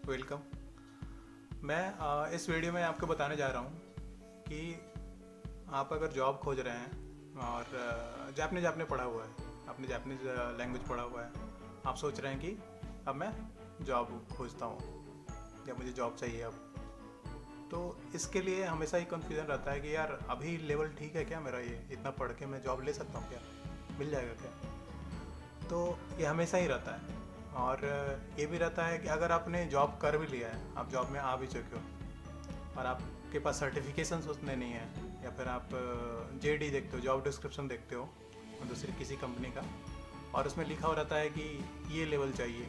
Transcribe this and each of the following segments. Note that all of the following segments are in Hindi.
वेलकम। मैं इस वीडियो में आपको बताने जा रहा हूँ कि आप अगर जॉब खोज रहे हैं और जापनीज आपने पढ़ा हुआ है, आपने जापनीज लैंग्वेज पढ़ा हुआ है, आप सोच रहे हैं कि अब मैं जॉब खोजता हूँ या मुझे जॉब चाहिए अब। तो इसके लिए हमेशा ही कन्फ्यूज़न रहता है कि यार अभी लेवल ठीक है क्या मेरा, ये इतना पढ़ के मैं जॉब ले सकता हूँ क्या, मिल जाएगा क्या। तो ये हमेशा ही रहता है। और ये भी रहता है कि अगर आपने जॉब कर भी लिया है, आप जॉब में आ भी चुके हो और आपके पास सर्टिफिकेशंस उतने नहीं है, या फिर आप जेडी देखते हो, जॉब डिस्क्रिप्शन देखते हो दूसरी किसी कंपनी का, और उसमें लिखा हो रहता है कि ये लेवल चाहिए,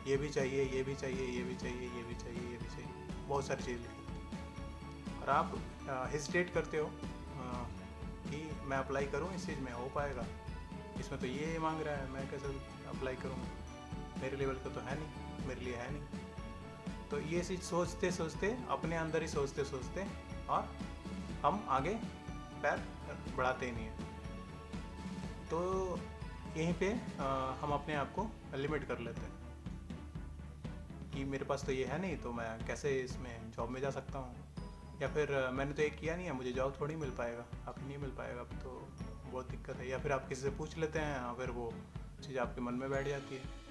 ये भी चाहिए, ये भी चाहिए, ये भी चाहिए, ये भी चाहिए, ये भी चाहिए, बहुत सारी चीज़ लिखी होती है। और आप हेजिटेट करते हो कि मैं अप्लाई करूँ इस चीज़ में, हो पाएगा, इसमें तो ये मांग रहा है, मैं कैसे अप्लाई करूँगा, मेरे लेवल का तो है नहीं, मेरे लिए है नहीं। तो ये चीज़ सोचते सोचते, अपने अंदर ही सोचते सोचते, और हम आगे पैर बढ़ाते ही नहीं हैं। तो यहीं पे हम अपने आप को लिमिट कर लेते हैं कि मेरे पास तो ये है नहीं, तो मैं कैसे इसमें जॉब में जा सकता हूँ, या फिर मैंने तो ये किया नहीं है, मुझे जॉब थोड़ी मिल पाएगा, अब नहीं मिल पाएगा, अब तो बहुत दिक्कत है। या फिर आप किसी से पूछ लेते हैं और फिर वो चीज़ आपके मन में बैठ जाती है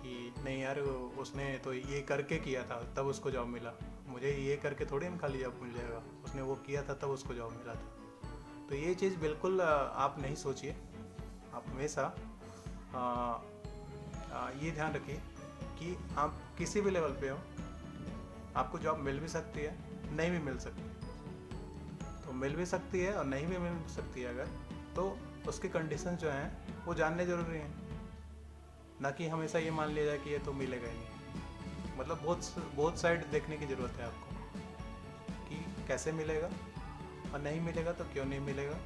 कि नहीं यार, उसने तो ये करके किया था तब उसको जॉब मिला, मुझे ये करके थोड़ी हम खाली जॉब मिल जाएगा, उसने वो किया था तब उसको जॉब मिला था। तो ये चीज़ बिल्कुल आप नहीं सोचिए। आप हमेशा ये ध्यान रखिए कि आप किसी भी लेवल पे हो, आपको जॉब मिल भी सकती है, नहीं भी मिल सकती। तो मिल भी सकती है और नहीं भी मिल सकती है अगर, तो उसके कंडीशन जो हैं वो जानने ज़रूरी हैं, ना कि हमेशा ये मान लिया जाए कि ये तो मिलेगा ही नहीं। मतलब बहुत साइड देखने की ज़रूरत है आपको कि कैसे मिलेगा, और नहीं मिलेगा तो क्यों नहीं मिलेगा,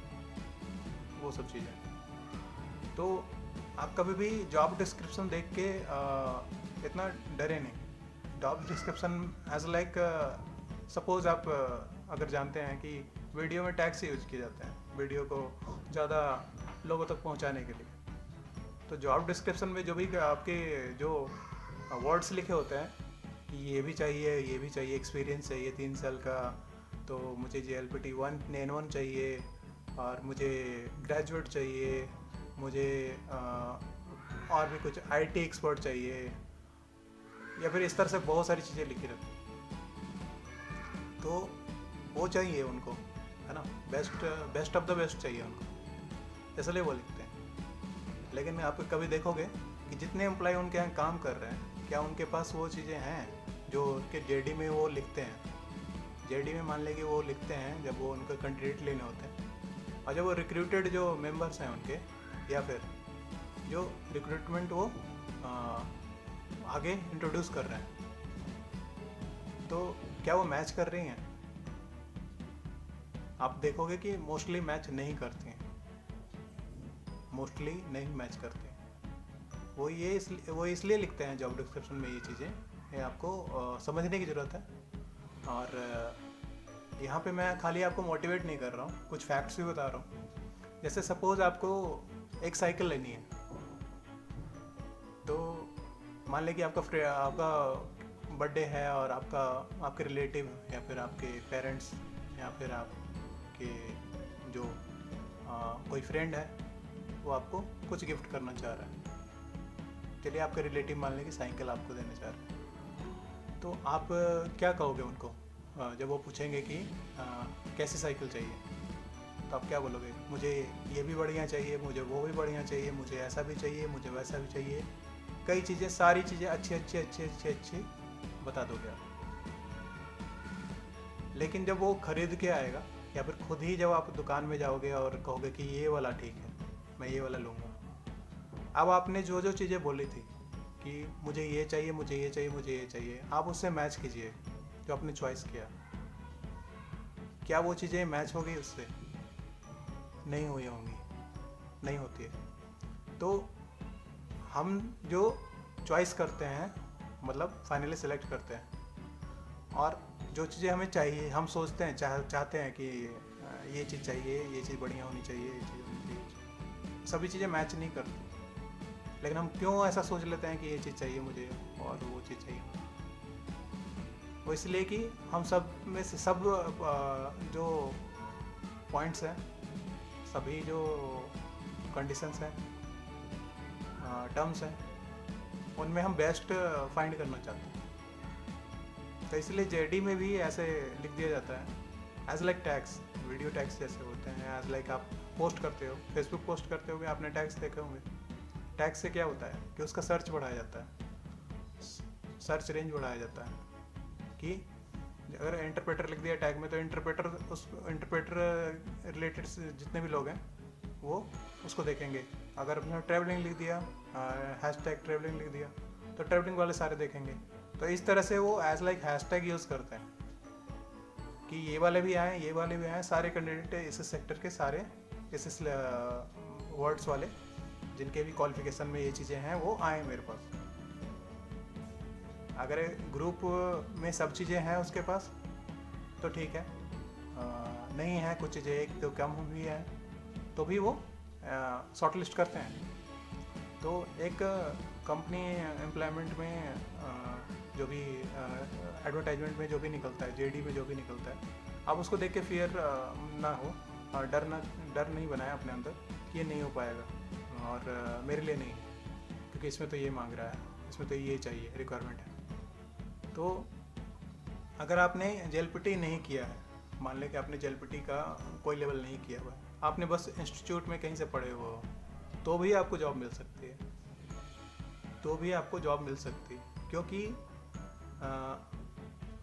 वो सब चीज़ें। तो आप कभी भी जॉब डिस्क्रिप्शन देख के इतना डरे नहीं। Job description as like, suppose आप अगर जानते हैं कि वीडियो में टैग्स यूज किए जाते हैं वीडियो को ज़्यादा लोगों तक पहुंचाने के लिए, तो जॉब डिस्क्रिप्शन में जो भी आपके जो वर्ड्स लिखे होते हैं कि ये भी चाहिए, ये भी चाहिए, एक्सपीरियंस चाहिए 3 साल का, तो मुझे JLPT 1 N1 चाहिए, और मुझे ग्रेजुएट चाहिए, मुझे और भी कुछ IT एक्सपर्ट चाहिए, या फिर इस तरह से बहुत सारी चीज़ें लिखी रहती हैं। तो वो चाहिए उनको, है ना, बेस्ट ऑफ द बेस्ट चाहिए उनको, इसलिए वो लिखते हैं। लेकिन आप कभी देखोगे कि जितने एम्प्लॉय उनके यहाँ काम कर रहे हैं, क्या उनके पास वो चीज़ें हैं जो उनके JD में वो लिखते हैं। JD में मान लें कि वो लिखते हैं जब वो उनका कैंडिडेट लेने होते हैं, और जब वो रिक्रूटेड जो मेंबर्स हैं उनके, या फिर जो रिक्रूटमेंट वो आगे इंट्रोड्यूस कर रहे हैं, तो क्या वो मैच कर रही हैं। आप देखोगे कि मोस्टली मैच नहीं करती हैं, मोस्टली नहीं मैच करते हैं। वो इसलिए लिखते हैं जॉब डिस्क्रिप्शन में ये चीज़ें, ये आपको समझने की ज़रूरत है। और यहाँ पे मैं खाली आपको मोटिवेट नहीं कर रहा हूँ, कुछ फैक्ट्स भी बता रहा हूँ। जैसे सपोज आपको एक साइकिल लेनी है, तो मान लें कि आपका बर्थडे है, और आपके रिलेटिव या फिर आपके पेरेंट्स या फिर आपके जो कोई फ्रेंड है, वो आपको कुछ गिफ्ट करना चाह रहा है। चलिए आपके रिलेटिव मान लें कि साइकिल आपको देना चाह रहे हैं, तो आप क्या कहोगे उनको जब वो पूछेंगे कि कैसी साइकिल चाहिए, तो आप क्या बोलोगे? मुझे ये भी बढ़िया चाहिए, मुझे वो भी बढ़िया चाहिए, मुझे ऐसा भी चाहिए, मुझे वैसा भी चाहिए, कई चीज़ें, सारी चीज़ें अच्छी अच्छी अच्छी अच्छी अच्छी बता दोगे आप। लेकिन जब वो खरीद के आएगा, या फिर खुद ही जब आप दुकान में जाओगे और कहोगे कि ये वाला ठीक है, मैं ये वाला लूँगा, अब आपने जो जो चीज़ें बोली थी कि मुझे ये चाहिए, मुझे ये चाहिए, मुझे ये चाहिए, आप उससे मैच कीजिए जो आपने चॉइस किया। क्या वो चीज़ें मैच होगी उससे? नहीं हुई होंगी, नहीं होती है। तो हम जो चॉइस करते हैं, मतलब फाइनली सेलेक्ट करते हैं, और जो चीज़ें हमें चाहिए, हम सोचते हैं, चाहते हैं कि ये चीज़ चाहिए, ये चीज़ बढ़िया होनी चाहिए, ये चीज़ होनी चाहिए, सभी चीज़ें मैच नहीं करती। लेकिन हम क्यों ऐसा सोच लेते हैं कि ये चीज़ चाहिए मुझे और वो चीज़ चाहिए? वो इसलिए कि हम सब में से सब जो पॉइंट्स हैं, सभी जो कंडीशंस हैं, टर्म्स हैं, उनमें हम बेस्ट फाइंड करना चाहते हैं। तो इसलिए जेडी में भी ऐसे लिख दिया जाता है as like tags, video tags जैसे होते हैं। एज लाइक आप पोस्ट करते हो, फेसबुक पोस्ट करते होगे, आपने टैग्स देखे होंगे। टैग से क्या होता है कि उसका सर्च बढ़ाया जाता है, सर्च रेंज बढ़ाया जाता है। कि अगर इंटरप्रेटर लिख दिया टैग में, तो इंटरप्रेटर उस इंटरप्रेटर रिलेटेड जितने भी लोग हैं वो उसको देखेंगे। अगर अपने ट्रैवलिंग लिख दिया, हैशटैग ट्रैवलिंग लिख दिया, तो ट्रैवलिंग वाले सारे देखेंगे। तो इस तरह से वो एज लाइक हैशटैग यूज़ करते हैं कि ये वाले भी आए, ये वाले भी आए, सारे कैंडिडेट इस सेक्टर के, सारे इस वर्ड्स वाले जिनके भी क्वालिफिकेशन में ये चीज़ें हैं वो आए मेरे पास। अगर ग्रुप में सब चीज़ें हैं उसके पास तो ठीक है, नहीं है कुछ चीज़ें एक तो कम हुई है तो भी वो शॉर्ट लिस्ट करते हैं। तो एक कंपनी एम्प्लॉयमेंट में जो भी एडवर्टाइजमेंट में जो भी निकलता है, जेडी में जो भी निकलता है, आप उसको देख के फियर ना हो, डर नहीं बनाए अपने अंदर कि ये नहीं हो पाएगा और मेरे लिए नहीं, क्योंकि इसमें तो ये मांग रहा है, इसमें तो ये चाहिए, रिक्वायरमेंट है। तो अगर आपने जेएलपीटी नहीं किया है, मान लें कि आपने जेएलपीटी का कोई लेवल नहीं किया हुआ, आपने बस इंस्टीट्यूट में कहीं से पढ़े हो, तो भी आपको जॉब मिल सकती है, तो भी आपको जॉब मिल सकती है। क्योंकि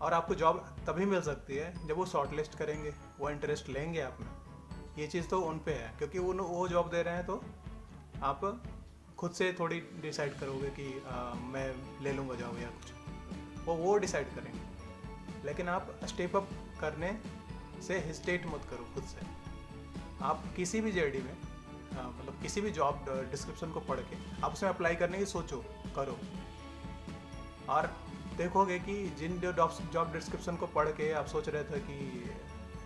और आपको जॉब तभी मिल सकती है जब वो शॉर्ट लिस्ट करेंगे, वो इंटरेस्ट लेंगे आप में। ये चीज़ तो उन पे है, क्योंकि वो जॉब दे रहे हैं, तो आप खुद से थोड़ी डिसाइड करोगे कि मैं ले लूँगा जॉब या कुछ, वो डिसाइड करेंगे। लेकिन आप स्टेप अप करने से हेजिटेट मत करो खुद से। आप किसी भी जेडी में मतलब किसी भी जॉब डिस्क्रिप्शन को पढ़ के आप उसमें अप्लाई करने की सोचो, करो, और देखोगे कि जिन जॉब डिस्क्रिप्शन को पढ़ के आप सोच रहे थे कि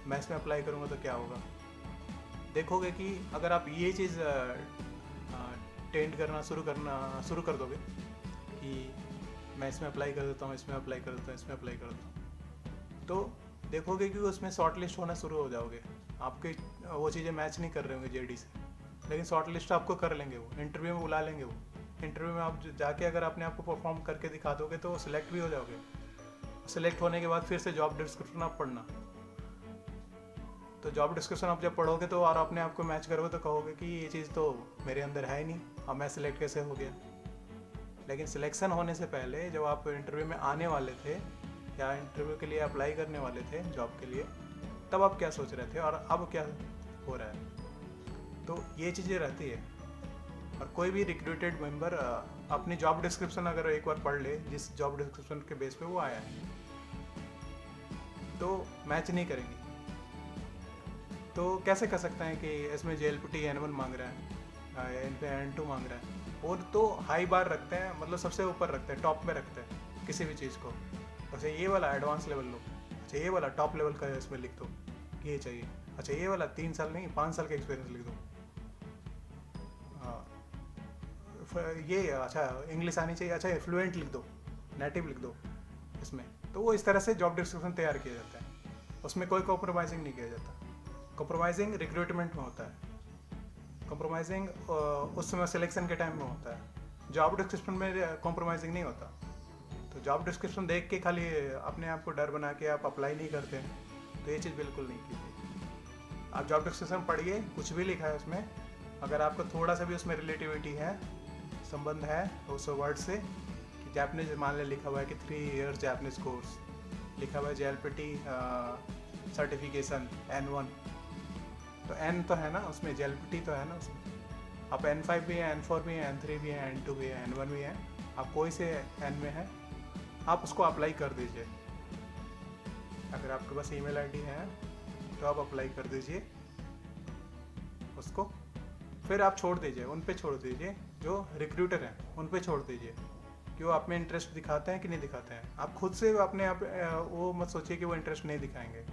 मैं इसमें अप्लाई करूँगा तो क्या होगा, देखोगे कि अगर आप ये चीज़ टेंड करना शुरू कर दोगे कि मैं इसमें अप्लाई कर देता हूँ, इसमें अप्लाई कर देता हूँ, इसमें अप्लाई कर देता हूँ, तो देखोगे कि उसमें शॉर्ट लिस्ट होना शुरू हो जाओगे। आपके वो चीज़ें मैच नहीं कर रहे होंगे जेडी से, लेकिन शॉर्ट लिस्ट आपको कर लेंगे, वो इंटरव्यू में बुला लेंगे। वो इंटरव्यू में आप जाके अगर आपने आपको परफॉर्म करके दिखा दोगे तो सिलेक्ट भी हो जाओगे। सिलेक्ट होने के बाद फिर से जॉब डिस्क्रिप्शन आप पढ़ना, तो जॉब डिस्क्रिप्शन आप जब पढ़ोगे तो और अपने आप को मैच करोगे तो कहोगे कि ये चीज़ तो मेरे अंदर है ही नहीं, अब मैं सिलेक्ट कैसे हो गया। लेकिन सिलेक्शन होने से पहले जब आप इंटरव्यू में आने वाले थे या इंटरव्यू के लिए अप्लाई करने वाले थे जॉब के लिए, तब आप क्या सोच रहे थे और अब क्या हो रहा है, तो ये चीज़ें रहती है। और कोई भी रिक्रूटेड मेंबर अपनी जॉब डिस्क्रिप्शन अगर एक बार पढ़ ले, जिस जॉब डिस्क्रिप्शन के बेस पे वो आया है, तो मैच नहीं करेंगे। तो कैसे कर सकते हैं कि इसमें जेएलपीटी N1 मांग रहा है, इन पे N2 मांग रहा है, और तो हाई बार रखते हैं, मतलब सबसे ऊपर रखते हैं, टॉप में रखते हैं किसी भी चीज़ को। अच्छा ये वाला एडवांस लेवल लो, अच्छा ये वाला टॉप लेवल का इसमें लिख दो कि ये चाहिए, अच्छा ये वाला 3 साल नहीं 5 साल का एक्सपीरियंस लिख दो, ये अच्छा इंग्लिश आनी चाहिए, अच्छा फ्लुएंट लिख दो, नेटिव लिख दो इसमें। तो वो इस तरह से जॉब डिस्क्रिप्शन तैयार किया जाता है, उसमें कोई कॉम्प्रोमाइजिंग नहीं किया जाता। कॉम्प्रोमाइजिंग रिक्रूटमेंट में होता है, कॉम्प्रोमाइजिंग उस समय सिलेक्शन के टाइम में होता है, जॉब डिस्क्रिप्शन में कॉम्प्रोमाइजिंग नहीं होता। तो जॉब डिस्क्रिप्शन देख के खाली अपने आप को डर बना के आप अप्लाई नहीं करते हैं, तो ये चीज़ बिल्कुल नहीं कीजिए। आप जॉब डिस्क्रिप्शन पढ़िए, कुछ भी लिखा है उसमें, अगर आपको थोड़ा सा भी उसमें रिलेटिविटी है, संबंध है उस वर्ड से, कि जैपनीज मान ले लिखा हुआ है कि 3 years जैपनीज कोर्स, लिखा हुआ है जेएलपीटी सर्टिफिकेशन N1, तो N तो है ना उसमें, जेएलपीटी तो है ना उसमें। आप N5 भी है, N4 भी है, N3 भी है, N2 भी है, N1 भी है, आप कोई से N में है आप उसको अप्लाई कर दीजिए। अगर आपके पास ईमेल आईडी है तो आप अप्लाई कर दीजिए उसको, फिर आप छोड़ दीजिए, उन पे छोड़ दीजिए जो रिक्रूटर हैं, उन पे छोड़ दीजिए कि वो आप में इंटरेस्ट दिखाते हैं कि नहीं दिखाते हैं। आप खुद से अपने आप वो मत सोचिए कि वो इंटरेस्ट नहीं दिखाएंगे।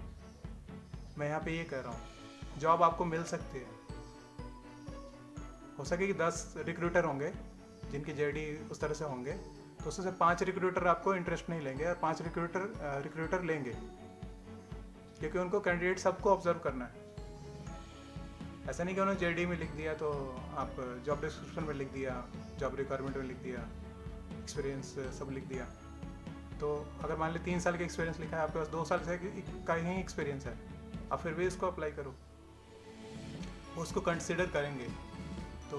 मैं यहाँ पे ये कह रहा हूँ, जॉब आपको मिल सकती है, हो सके कि 10 रिक्रूटर होंगे जिनके जेडी उस तरह से होंगे, तो उससे 5 रिक्रूटर आपको इंटरेस्ट नहीं लेंगे और 5 रिक्रूटर लेंगे, क्योंकि उनको कैंडिडेट सबको ऑब्जर्व करना है। ऐसा नहीं कि उन्होंने जेडी में लिख दिया तो आप जॉब डिस्क्रिप्शन में लिख दिया, जॉब रिक्वायरमेंट में लिख दिया, एक्सपीरियंस सब लिख दिया। तो अगर मान ली 3 साल का एक्सपीरियंस लिखा है, आपके पास 2 साल से का ही एक्सपीरियंस है, आप फिर भी इसको अप्लाई करो, उसको कंसिडर करेंगे। तो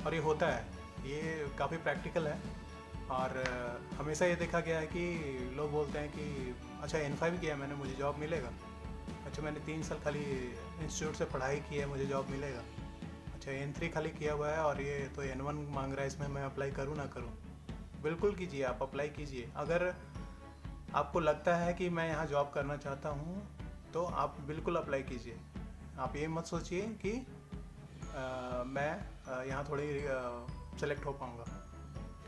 और ये होता है, ये काफ़ी प्रैक्टिकल है। और हमेशा ये देखा गया है कि लोग बोलते हैं कि अच्छा N5 किया मैंने, मुझे जॉब मिलेगा। अच्छा मैंने 3 साल खाली इंस्टीट्यूट से पढ़ाई की है, मुझे जॉब मिलेगा। अच्छा N3 खाली किया हुआ है और ये तो N1 मांग रहा है, इसमें मैं अप्लाई करूँ ना करूँ? बिल्कुल कीजिए, आप अप्लाई कीजिए। अगर आपको लगता है कि मैं यहाँ जॉब करना चाहता हूँ तो आप बिल्कुल अप्लाई कीजिए। आप ये मत सोचिए कि मैं यहाँ थोड़ी सेलेक्ट हो पाऊँगा,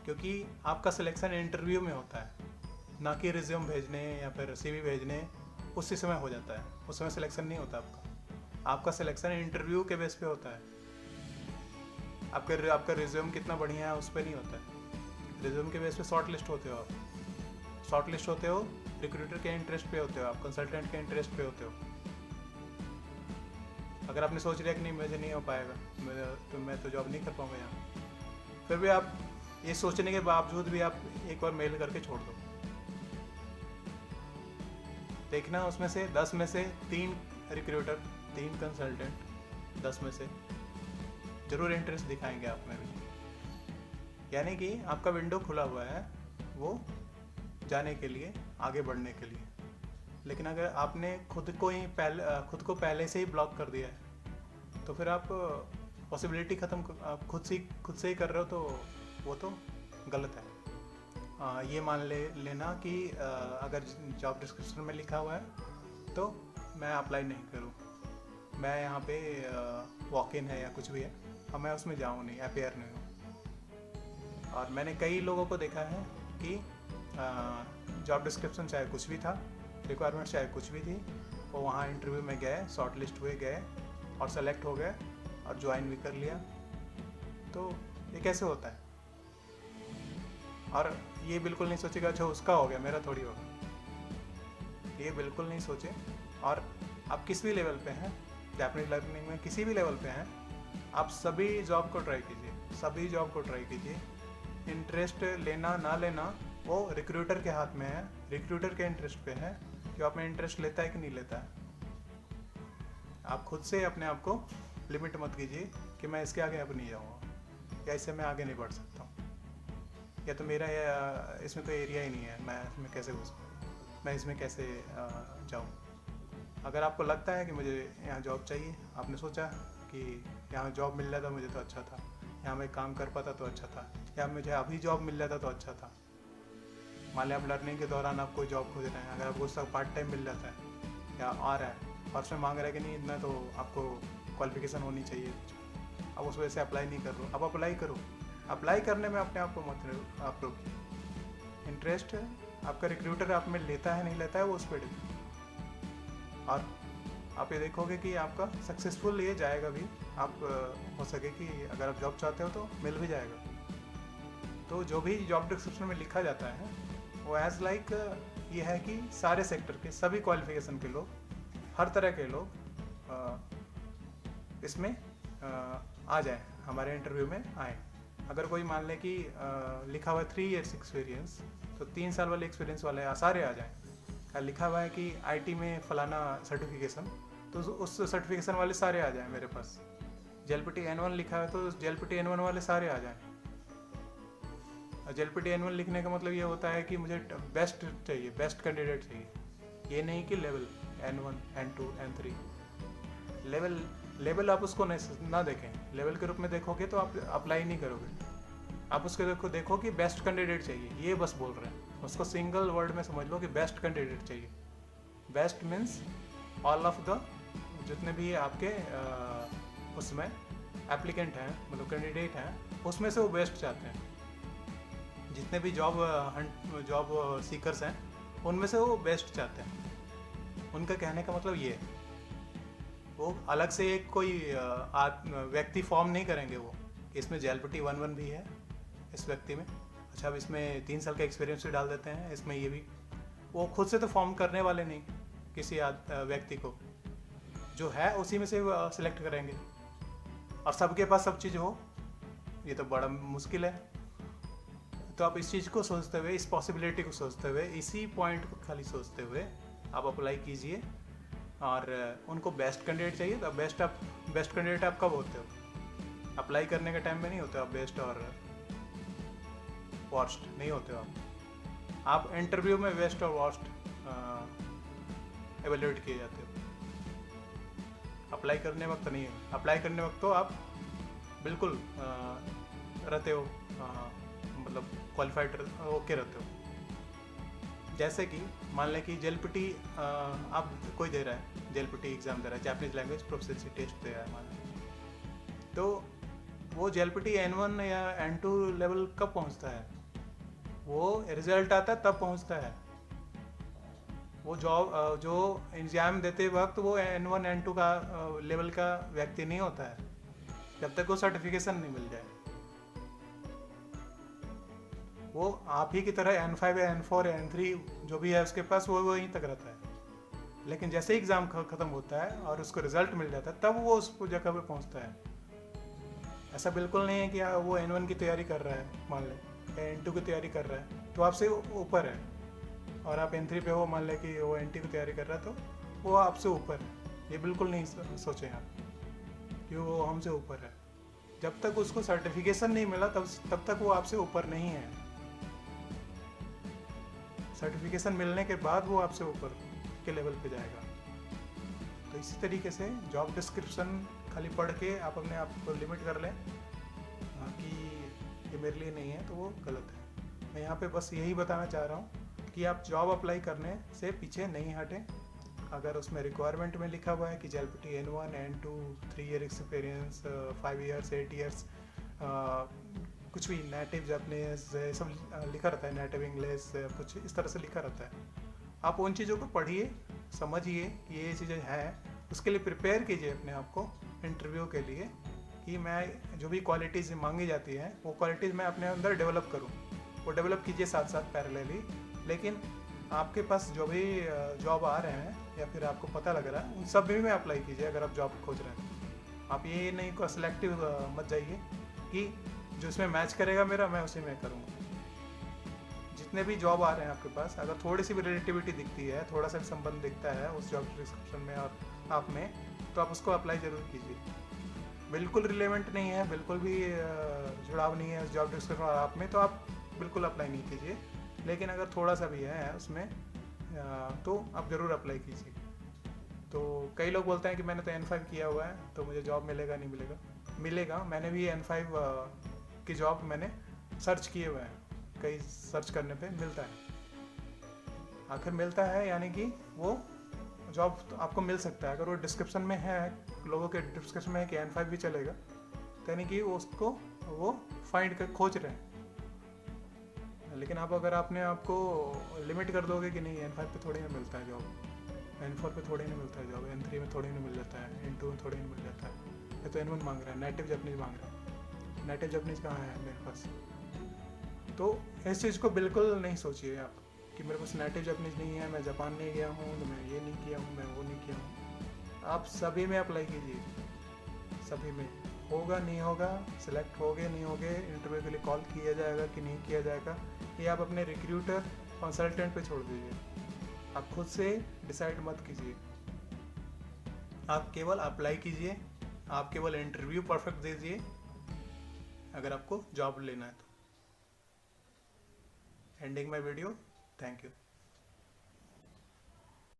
क्योंकि आपका सिलेक्शन इंटरव्यू में होता है, ना कि रिज्यूम भेजने या फिर CV भेजने उसी समय हो जाता है। उस समय सिलेक्शन नहीं होता आपका सिलेक्शन इंटरव्यू के बेस पे होता है। आपका रिज्यूम कितना बढ़िया है उस पर नहीं होता है। रिज्यूम के बेस पे शॉर्ट लिस्ट होते हो आप, शॉर्ट लिस्ट होते हो, रिक्रूटर के इंटरेस्ट पे होते हो आप, कंसल्टेंट के इंटरेस्ट पे होते हो। अगर आपने सोच लिया कि नहीं मुझे नहीं हो पाएगा, मैं तो जॉब नहीं कर पाऊँगा यहाँ, फिर भी आप ये सोचने के बावजूद भी आप एक बार मेल करके छोड़ दो। देखना उसमें से 10 में से 3 रिक्रूटर, 3 कंसल्टेंट 10 में से ज़रूर इंटरेस्ट दिखाएंगे आप में भी। यानी कि आपका विंडो खुला हुआ है वो जाने के लिए, आगे बढ़ने के लिए। लेकिन अगर आपने खुद को पहले से ही ब्लॉक कर दिया है तो फिर आप पॉसिबिलिटी ख़त्म आप खुद से ही कर रहे हो, तो वो तो गलत है। ये मान लेना कि अगर जॉब डिस्क्रिप्शन में लिखा हुआ है तो मैं अप्लाई नहीं करूँ, मैं यहाँ पे वॉक इन है या कुछ भी है और मैं उसमें जाऊँ नहीं, अपीयर नहीं हूँ। और मैंने कई लोगों को देखा है कि जॉब डिस्क्रिप्शन चाहे कुछ भी था, रिक्वायरमेंट चाहे कुछ भी थी, वो वहाँ इंटरव्यू में गए, शॉर्ट लिस्ट हुए, गए और सेलेक्ट हो गए और ज्वाइन भी कर लिया। तो ये कैसे होता है? और ये बिल्कुल नहीं सोचेगा अच्छा उसका हो गया मेरा थोड़ी होगा, ये बिल्कुल नहीं सोचे। और आप किस भी लेवल पे हैं, जापानीज लर्निंग में किसी भी लेवल पे हैं, आप सभी जॉब को ट्राई कीजिए, सभी जॉब को ट्राई कीजिए। इंटरेस्ट लेना ना लेना वो रिक्रूटर के हाथ में है, रिक्रूटर के इंटरेस्ट पे है कि आप में इंटरेस्ट लेता है कि नहीं लेता है। आप खुद से अपने आप को लिमिट मत कीजिए कि मैं इसके आगे अब नहीं जाऊँगा, या इससे मैं आगे नहीं बढ़ सकता हूँ, या तो मेरा इसमें तो एरिया ही नहीं है, मैं इसमें कैसे घुसूँ, मैं इसमें कैसे जाऊँ। अगर आपको लगता है कि मुझे यहाँ जॉब चाहिए, आपने सोचा कि यहाँ जॉब मिल जाता मुझे तो अच्छा था, यहाँ मैं काम कर पाता तो अच्छा था, या मुझे अभी जॉब मिल जाता तो अच्छा था। मान लिया आप लर्निंग के दौरान आप कोई जॉब खोज रहे हैं, अगर आपको उसका पार्ट टाइम मिल जाता है या आ रहा है और उसमें मांग रहा है कि नहीं इतना तो आपको क्वालिफिकेशन होनी चाहिए, अब उस वजह से अप्लाई नहीं कर रहे हो, अब अप्लाई करो। अप्लाई करने में अपने आप को मत आप रोकिए। इंटरेस्ट आपका रिक्रूटर आप में लेता है नहीं लेता है वो उस पर डिपेंड। और आप ये देखोगे कि आपका सक्सेसफुल ये जाएगा भी, आप हो सके कि अगर आप जॉब चाहते हो तो मिल भी जाएगा। तो जो भी जॉब डिस्क्रिप्शन में लिखा जाता है वो एज लाइक ये है कि सारे सेक्टर के सभी क्वालिफिकेशन के लोग, हर तरह के लोग इसमें आ जाएं, हमारे इंटरव्यू में आए। अगर कोई मान ले कि लिखा हुआ है 3 years एक्सपीरियंस, तो 3 साल वाले एक्सपीरियंस वाले सारे आ जाएं। लिखा हुआ है कि IT में फलाना सर्टिफिकेशन, तो उस सर्टिफिकेशन वाले सारे आ जाएं मेरे पास। JLPT N1 लिखा है तो JLPT N1 वाले सारे आ जाएं। JLPT N1 लिखने का मतलब ये होता है कि मुझे बेस्ट चाहिए, बेस्ट कैंडिडेट चाहिए। ये नहीं कि level N1 N2 N3 level आप उसको ना देखें, लेवल के रूप में देखोगे तो आप अप्लाई नहीं करोगे। आप उसके देखो कि बेस्ट कैंडिडेट चाहिए, ये बस बोल रहे हैं। उसको सिंगल वर्ड में समझ लो कि बेस्ट कैंडिडेट चाहिए। Best means all of the जितने भी आपके उसमें एप्लीकेंट हैं, मतलब कैंडिडेट हैं, उसमें से वो बेस्ट चाहते हैं। जितने भी जॉब सीकर्स हैं उनमें से वो बेस्ट चाहते हैं। उनका कहने का मतलब ये है, वो अलग से एक कोई व्यक्ति फॉर्म नहीं करेंगे। वो इसमें JLPT 1 भी है इस व्यक्ति में, अच्छा अब इसमें 3 साल का एक्सपीरियंस भी डाल देते हैं, इसमें ये भी वो खुद से तो फॉर्म करने वाले नहीं, किसी व्यक्ति को जो है उसी में से सिलेक्ट करेंगे, और सबके पास सब चीज़ हो ये तो बड़ा मुश्किल है। तो आप इस चीज़ को सोचते हुए, इस पॉसिबिलिटी को सोचते हुए, इसी पॉइंट को खाली सोचते हुए आप अप्लाई कीजिए। और उनको बेस्ट कैंडिडेट चाहिए तो बेस्ट कैंडिडेट आप कब होते हो? अप्लाई करने के टाइम में नहीं होते आप बेस्ट और वर्स्ट नहीं होते हो आप इंटरव्यू में बेस्ट और वर्स्ट एवेल्यूएट किए जाते हो। अप्लाई करने वक्त नहीं है, अप्लाई करने वक्त तो आप बिल्कुल रहते हो, मतलब क्वालिफाइड ओके रहते हो। जैसे कि मान लें कि जेएलपीटी आप कोई दे रहा है, जेएलपीटी एग्ज़ाम दे रहा है, जापानीज लैंग्वेज प्रोफिशिएंसी टेस्ट दे रहा है मान लें, तो वो जेएलपीटी N1 या N2 लेवल कब पहुंचता है? वो रिजल्ट आता है तब पहुंचता है। वो जॉब जो एग्ज़ाम देते वक्त वो N1 N2 का लेवल का व्यक्ति नहीं होता है जब तक वो सर्टिफिकेशन नहीं मिल जाए। वो आप ही की तरह N5 या N4 या N3 जो भी है उसके पास वो वहीं तक रहता है, लेकिन जैसे ही एग्ज़ाम ख़त्म होता है और उसको रिजल्ट मिल जाता है तब वो उस जगह पे पहुंचता है। ऐसा बिल्कुल नहीं है कि वो N1 की तैयारी कर रहा है मान लें, या N2 की तैयारी कर रहा है तो आपसे ऊपर है, और आप N3 पे हो, मान लें कि वो N2 की तैयारी कर रहा है तो वो आपसे ऊपर है। ये बिल्कुल नहीं सोचें आप कि वो हमसे ऊपर है। जब तक उसको सर्टिफिकेशन नहीं मिला तब तक वो आपसे ऊपर नहीं है। सर्टिफिकेशन मिलने के बाद वो आपसे ऊपर के लेवल पे जाएगा। तो इसी तरीके से जॉब डिस्क्रिप्शन खाली पढ़ के आप अपने आप को लिमिट कर लें कि ये मेरे लिए नहीं है, तो वो गलत है। मैं यहाँ पे बस यही बताना चाह रहा हूँ कि आप जॉब अप्लाई करने से पीछे नहीं हटें। अगर उसमें रिक्वायरमेंट में लिखा हुआ है कि JLPT N1 N2 3 year experience 5 years 8 years कुछ भी नेटिव जापानीज सब लिखा रहता है, नेटिव इंग्लिश कुछ इस तरह से लिखा रहता है। आप उन चीज़ों को पढ़िए, समझिए कि ये चीज़ें हैं, उसके लिए प्रिपेयर कीजिए अपने आप को इंटरव्यू के लिए कि मैं जो भी क्वालिटीज़ मांगी जाती हैं वो क्वालिटीज़ मैं अपने अंदर डेवलप करूँ। वो डेवलप कीजिए साथ साथ पैरेलली। लेकिन आपके पास जो भी जॉब आ रहे हैं या फिर आपको पता लग रहा है उन सब में अप्लाई कीजिए। अगर आप जॉब खोज रहे हैं आप ये नहीं को सिलेक्टिव मत जाइए कि जो इसमें मैच करेगा मेरा मैं उसी में करूँगा। जितने भी जॉब आ रहे हैं आपके पास, अगर थोड़ी सी भी रिलेटिविटी दिखती है, थोड़ा सा भी संबंध दिखता है उस जॉब डिस्क्रिप्शन में और आप में, तो आप उसको अप्लाई ज़रूर कीजिए। बिल्कुल रिलेवेंट नहीं है, बिल्कुल भी जुड़ाव नहीं है उस जॉब डिस्क्रिप्शन और आप में, तो आप बिल्कुल अप्लाई नहीं कीजिए। लेकिन अगर थोड़ा सा भी है उसमें तो आप ज़रूर अप्लाई कीजिए। तो कई लोग बोलते हैं कि मैंने तो N5 किया हुआ है तो मुझे जॉब मिलेगा नहीं मिलेगा। मिलेगा। मैंने भी N5 की जॉब मैंने सर्च किए हुए हैं, कई सर्च करने पे मिलता है, आखिर मिलता है, यानी कि वो जॉब तो आपको मिल सकता है। अगर वो डिस्क्रिप्शन में है, लोगों के डिस्क्रिप्शन में है कि N5 भी चलेगा, तो यानी कि उसको वो फाइंड कर खोज रहे हैं। लेकिन आप अगर आपने आपको लिमिट कर दोगे कि नहीं N5 पे थोड़ी ना मिलता है जॉब, N4 पे थोड़ी ना मिलता है जॉब, N3 में थोड़ी ना मिल जाता है, N2 में थोड़ी ना मिल जाता है, ये तो N1 मांग रहा है, नेटिव जापानीज मांग रहा है। नेटिव जापानीज कहाँ है मेरे पास? तो इस चीज़ को बिल्कुल नहीं सोचिए आप कि मेरे पास नेटिव जापानीज नहीं है, मैं जापान नहीं गया हूँ, तो मैं ये नहीं किया हूँ, मैं वो नहीं किया हूँ। आप सभी में अप्लाई कीजिए, सभी में। होगा नहीं होगा, सिलेक्ट होगे नहीं होगे, इंटरव्यू के लिए कॉल किया जाएगा कि नहीं किया जाएगा, ये आप अपने रिक्रूटर कंसल्टेंट पे छोड़ दीजिए। आप खुद से डिसाइड मत कीजिए। आप केवल अप्लाई कीजिए, आप केवल इंटरव्यू परफेक्ट दीजिए अगर आपको जॉब लेना है तो। Ending my video, thank you.